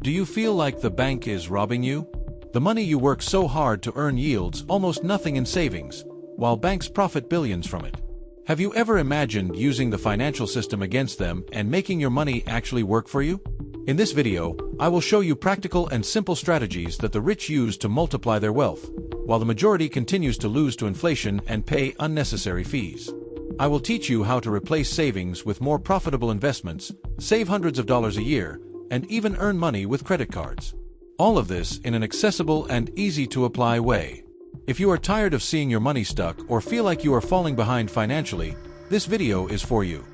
Do you feel like the bank is robbing you? The money you work so hard to earn yields almost nothing in savings, while banks profit billions from it. Have you ever imagined using the financial system against them and making your money actually work for you? In this video, I will show you practical and simple strategies that the rich use to multiply their wealth, while the majority continues to lose to inflation and pay unnecessary fees. I will teach you how to replace savings with more profitable investments, save hundreds of dollars a year, and even earn money with credit cards. All of this in an accessible and easy-to-apply way. If you are tired of seeing your money stuck or feel like you are falling behind financially, this video is for you.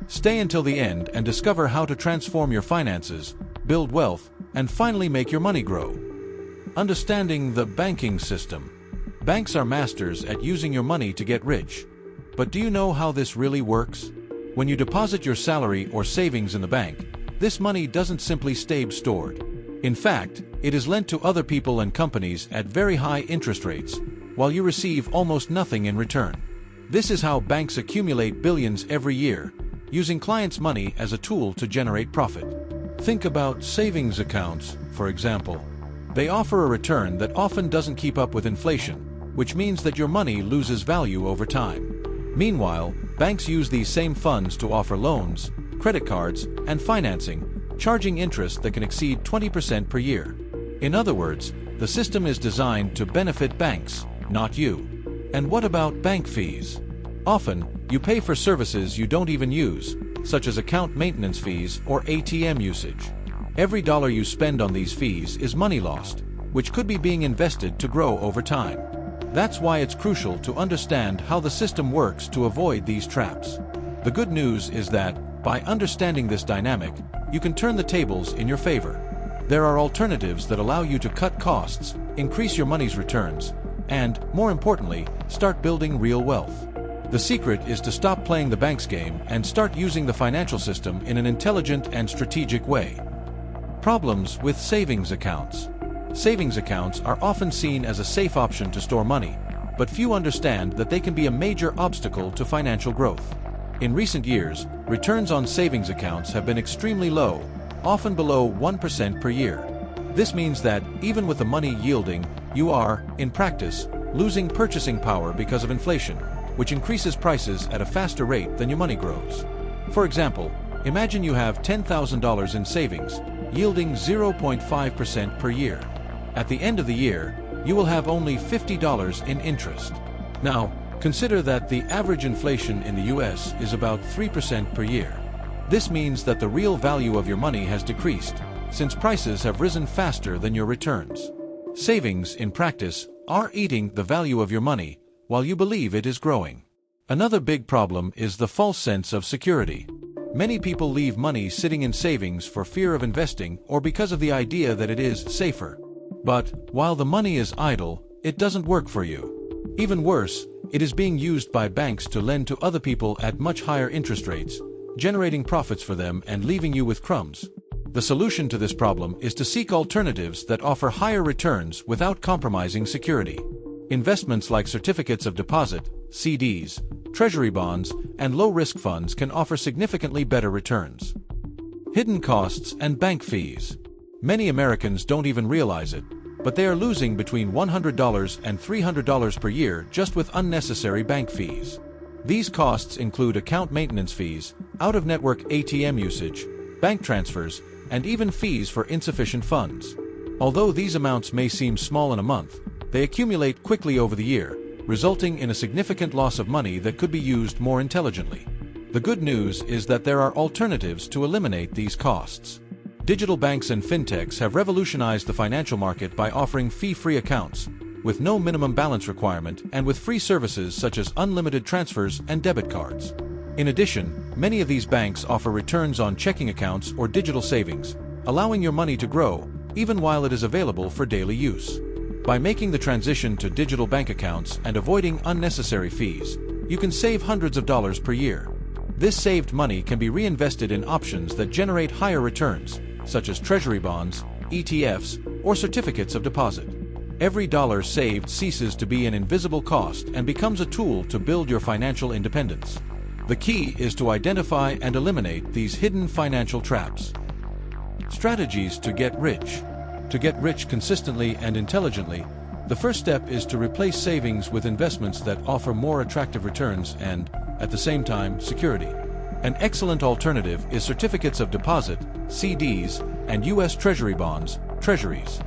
Stay until the end and discover how to transform your finances, build wealth, and finally make your money grow. Understanding the banking system. Banks are masters at using your money to get rich. But do you know how this really works? When you deposit your salary or savings in the bank, this money doesn't simply stay stored. In fact, it is lent to other people and companies at very high interest rates, while you receive almost nothing in return. This is how banks accumulate billions every year, using clients' money as a tool to generate profit. Think about savings accounts, for example. They offer a return that often doesn't keep up with inflation, which means that your money loses value over time. Meanwhile, banks use these same funds to offer loans, credit cards, and financing, charging interest that can exceed 20% per year. In other words, the system is designed to benefit banks, not you. And what about bank fees? Often, you pay for services you don't even use, such as account maintenance fees or ATM usage. Every dollar you spend on these fees is money lost, which could be being invested to grow over time. That's why it's crucial to understand how the system works to avoid these traps. The good news is that, by understanding this dynamic, you can turn the tables in your favor. There are alternatives that allow you to cut costs, increase your money's returns, and, more importantly, start building real wealth. The secret is to stop playing the bank's game and start using the financial system in an intelligent and strategic way. Problems with savings accounts. Savings accounts are often seen as a safe option to store money, but few understand that they can be a major obstacle to financial growth. In recent years, returns on savings accounts have been extremely low, often below 1% per year. This means that, even with the money yielding, you are, in practice, losing purchasing power because of inflation, which increases prices at a faster rate than your money grows. For example, imagine you have $10,000 in savings, yielding 0.5% per year. At the end of the year, you will have only $50 in interest. Now, consider that the average inflation in the US is about 3% per year. This means that the real value of your money has decreased, since prices have risen faster than your returns. Savings, in practice, are eating the value of your money, while you believe it is growing. Another big problem is the false sense of security. Many people leave money sitting in savings for fear of investing or because of the idea that it is safer. But, while the money is idle, it doesn't work for you. Even worse, it is being used by banks to lend to other people at much higher interest rates, generating profits for them and leaving you with crumbs. The solution to this problem is to seek alternatives that offer higher returns without compromising security. Investments like certificates of deposit, CDs, treasury bonds, and low-risk funds can offer significantly better returns. Hidden costs and bank fees. Many Americans don't even realize it, but they are losing between $100 and $300 per year just with unnecessary bank fees. These costs include account maintenance fees, out-of-network ATM usage, bank transfers, and even fees for insufficient funds. Although these amounts may seem small in a month, they accumulate quickly over the year, resulting in a significant loss of money that could be used more intelligently. The good news is that there are alternatives to eliminate these costs. Digital banks and fintechs have revolutionized the financial market by offering fee-free accounts, with no minimum balance requirement and with free services such as unlimited transfers and debit cards. In addition, many of these banks offer returns on checking accounts or digital savings, allowing your money to grow, even while it is available for daily use. By making the transition to digital bank accounts and avoiding unnecessary fees, you can save hundreds of dollars per year. This saved money can be reinvested in options that generate higher returns, such as treasury bonds, ETFs, or certificates of deposit. Every dollar saved ceases to be an invisible cost and becomes a tool to build your financial independence. The key is to identify and eliminate these hidden financial traps. Strategies to get rich. To get rich consistently and intelligently, the first step is to replace savings with investments that offer more attractive returns and, at the same time, security. An excellent alternative is certificates of deposit, CDs, and U.S. Treasury bonds, treasuries.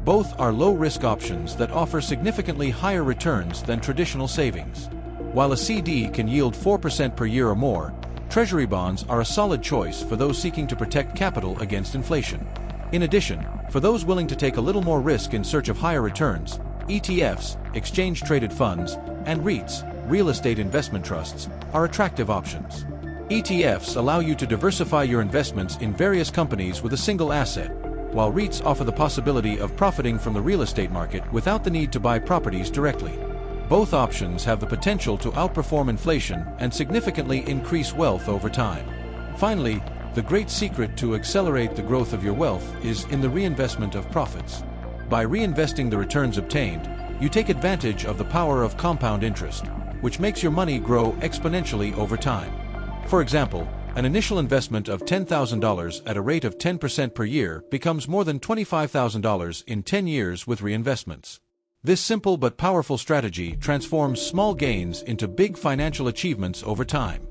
Both are low-risk options that offer significantly higher returns than traditional savings. While a CD can yield 4% per year or more, Treasury bonds are a solid choice for those seeking to protect capital against inflation. In addition, for those willing to take a little more risk in search of higher returns, ETFs, exchange-traded funds, and REITs, real estate investment trusts, are attractive options. ETFs allow you to diversify your investments in various companies with a single asset, while REITs offer the possibility of profiting from the real estate market without the need to buy properties directly. Both options have the potential to outperform inflation and significantly increase wealth over time. Finally, the great secret to accelerate the growth of your wealth is in the reinvestment of profits. By reinvesting the returns obtained, you take advantage of the power of compound interest, which makes your money grow exponentially over time. For example, an initial investment of $10,000 at a rate of 10% per year becomes more than $25,000 in 10 years with reinvestments. This simple but powerful strategy transforms small gains into big financial achievements over time.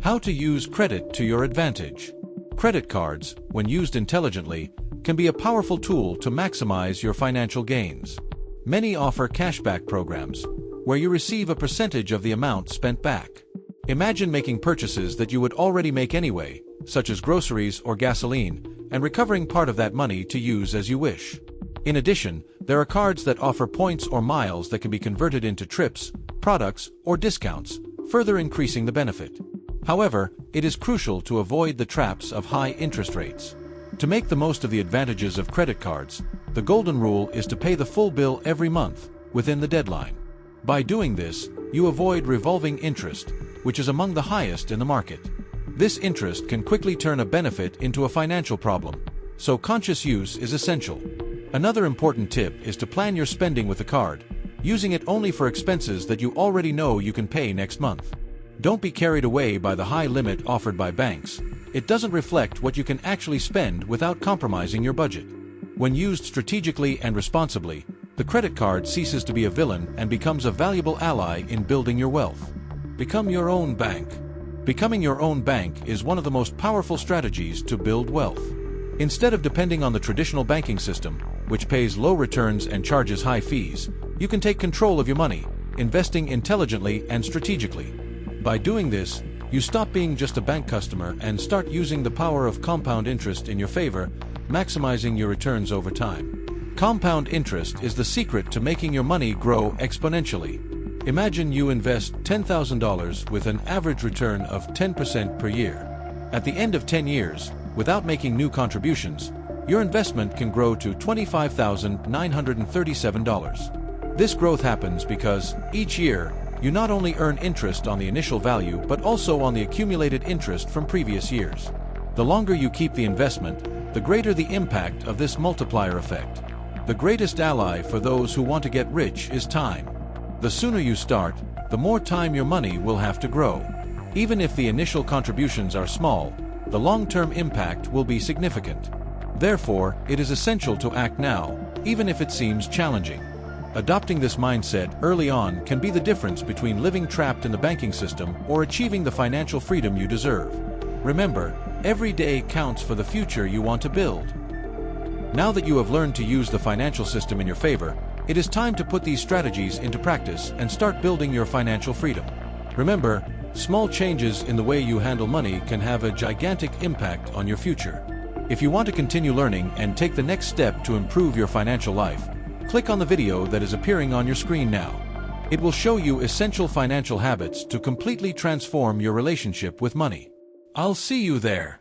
How to use credit to your advantage. Credit cards, when used intelligently, can be a powerful tool to maximize your financial gains. Many offer cashback programs, where you receive a percentage of the amount spent back. Imagine making purchases that you would already make anyway, such as groceries or gasoline, and recovering part of that money to use as you wish. In addition, there are cards that offer points or miles that can be converted into trips, products, or discounts, further increasing the benefit. However, it is crucial to avoid the traps of high interest rates. To make the most of the advantages of credit cards, the golden rule is to pay the full bill every month, within the deadline. By doing this, you avoid revolving interest, which is among the highest in the market. This interest can quickly turn a benefit into a financial problem, so conscious use is essential. Another important tip is to plan your spending with the card, using it only for expenses that you already know you can pay next month. Don't be carried away by the high limit offered by banks. It doesn't reflect what you can actually spend without compromising your budget. When used strategically and responsibly, the credit card ceases to be a villain and becomes a valuable ally in building your wealth. Become your own bank. Becoming your own bank is one of the most powerful strategies to build wealth. Instead of depending on the traditional banking system, which pays low returns and charges high fees, you can take control of your money, investing intelligently and strategically. By doing this, you stop being just a bank customer and start using the power of compound interest in your favor, maximizing your returns over time. Compound interest is the secret to making your money grow exponentially. Imagine you invest $10,000 with an average return of 10% per year. At the end of 10 years, without making new contributions, your investment can grow to $25,937. This growth happens because, each year, you not only earn interest on the initial value but also on the accumulated interest from previous years. The longer you keep the investment, the greater the impact of this multiplier effect. The greatest ally for those who want to get rich is time. The sooner you start, the more time your money will have to grow. Even if the initial contributions are small, the long-term impact will be significant. Therefore, it is essential to act now, even if it seems challenging. Adopting this mindset early on can be the difference between living trapped in the banking system or achieving the financial freedom you deserve. Remember, every day counts for the future you want to build. Now that you have learned to use the financial system in your favor, it is time to put these strategies into practice and start building your financial freedom. Remember, small changes in the way you handle money can have a gigantic impact on your future. If you want to continue learning and take the next step to improve your financial life, click on the video that is appearing on your screen now. It will show you essential financial habits to completely transform your relationship with money. I'll see you there.